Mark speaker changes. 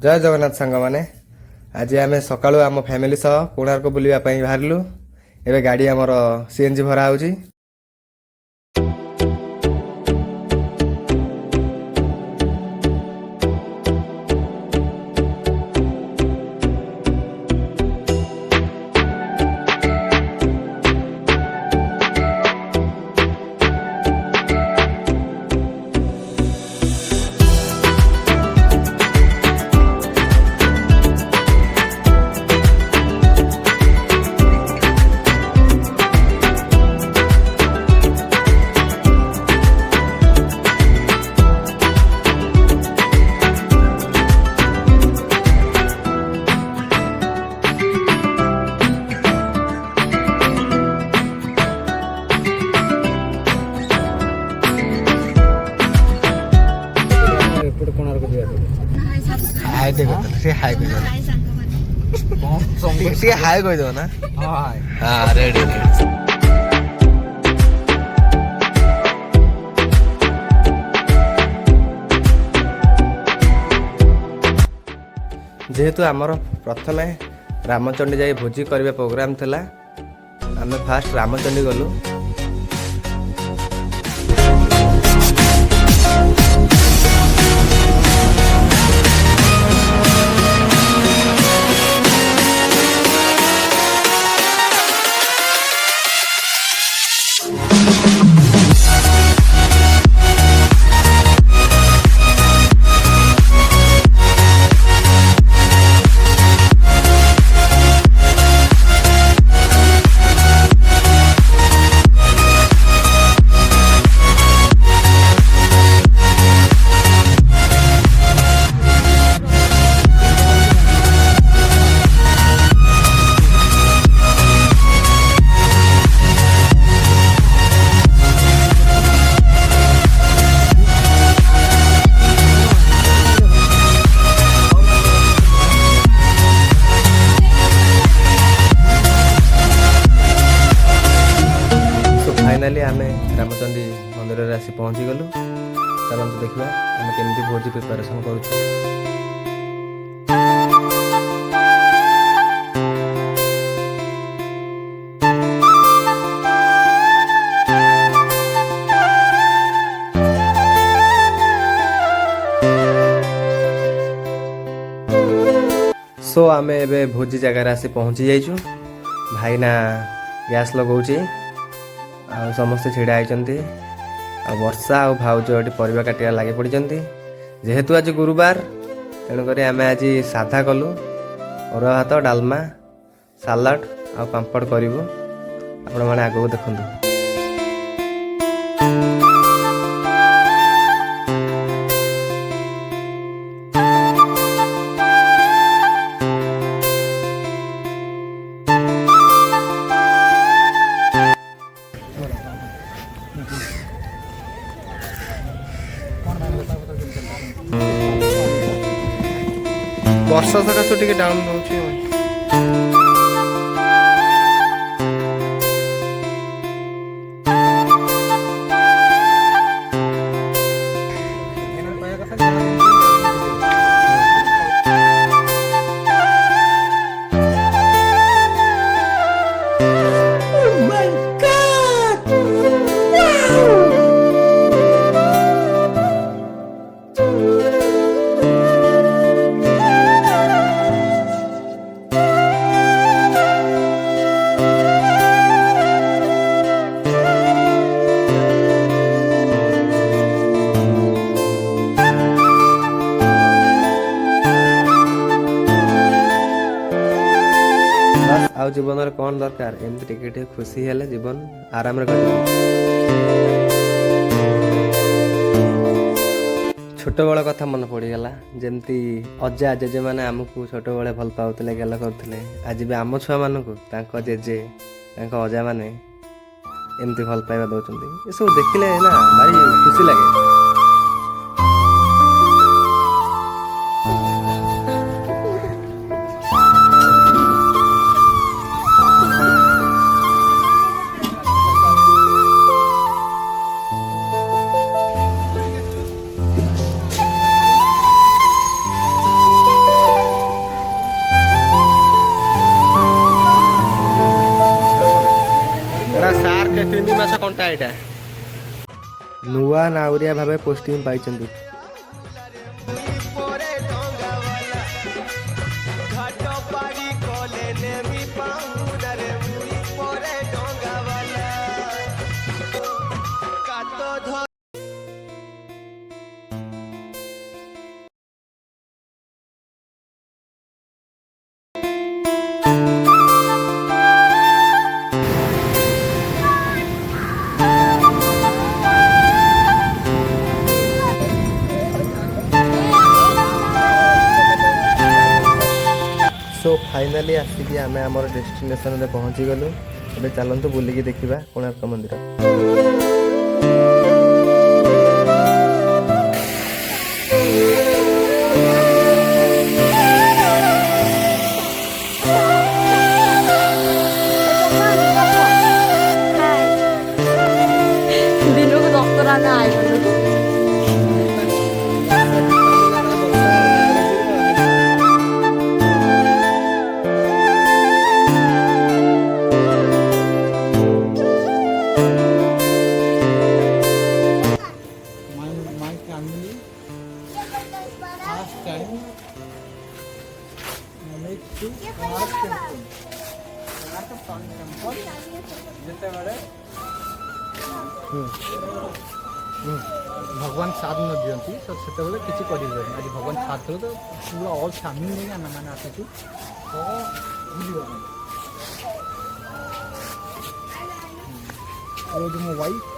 Speaker 1: जय जगन्नाथ सांग मैंने आज आम सका आम फैमिली सह कोणार्क बुलवाई बाहरलु एवं गाड़ी आमर सीएनजी भरा होची। हाय देखो से हाय कह दो से हाय कह दो ना। हां रेडी जेहेतु आमर प्रथमे रामचंडी जाई भोजी करबे प्रोग्राम थिला आमे फास्ट रामचंडी गलु। फाइनाली आम रामचंडी मंदिर में आसी पहुँची गलु। चलते देखा आम केमती भोजी प्रिपेरेसन करूँ। सो आम ए भोजी जगार आसी पहुँची जाइचु। भाईना गैस लगाऊँ आ समस्ते छिड़ा होती वर्षा आ भाउज ये परिवा काटिया लगे पड़ी जेहेतु आज गुरुवार तेणुक आम आज साधा कलु अरुआ भात डालमा सालाड आ पापड़ करूँ आपण मैंने आगू देखु। वर्षा सकाशु टिके डाउन रोचे। आउ जीवन में कौन दरकार एमती टिके खुशी हेले जीवन आराम कट। छोट बड़ कथा मन पड़गला जमती अजा जेजे मैंने आमको छोट बड़े भल पाते गेल करते आज भी आम छुआ मानक जेजे अजा मैंने एमती भल पाइबा दौरान ये सब देखिले ना भारी खुशी लगे। ଏଇଟା ନୂଆ ନାଉରିଆ ଭାବେ ପୋଷ୍ଟିଂ ପାଇଛନ୍ତି। सो फाइनाली आसिक आम आम डेस्टिनेशन में पहुँची गलु। ଏବେ ଚାଲନ୍ତୁ ବୁଲିକି ଦେଖିବା କୋଣାର୍କ ମନ୍ଦିର।
Speaker 2: ଦିନକୁ 10 ଟଙ୍କା ଆଇଗଲୁ।
Speaker 3: My family last time managed to Konark temple. Konark sun temple ଯେତେବେଳେ ଭଗବାନ ସାଥ ନ ଦିଅନ୍ତି ତ ସେତେବେଳେ କିଛି କରିବେନି। ଆଜି ଭଗବାନ ସାଥ ଦେଲେ ତ ପୁରା ଅଲ୍ ଫ୍ୟାମିଲି ନେଇକି ଆମେମାନେ ଆସିଛୁ ତ ବୁଲିବା ପାଇଁ। ମୋ ୱାଇଫ୍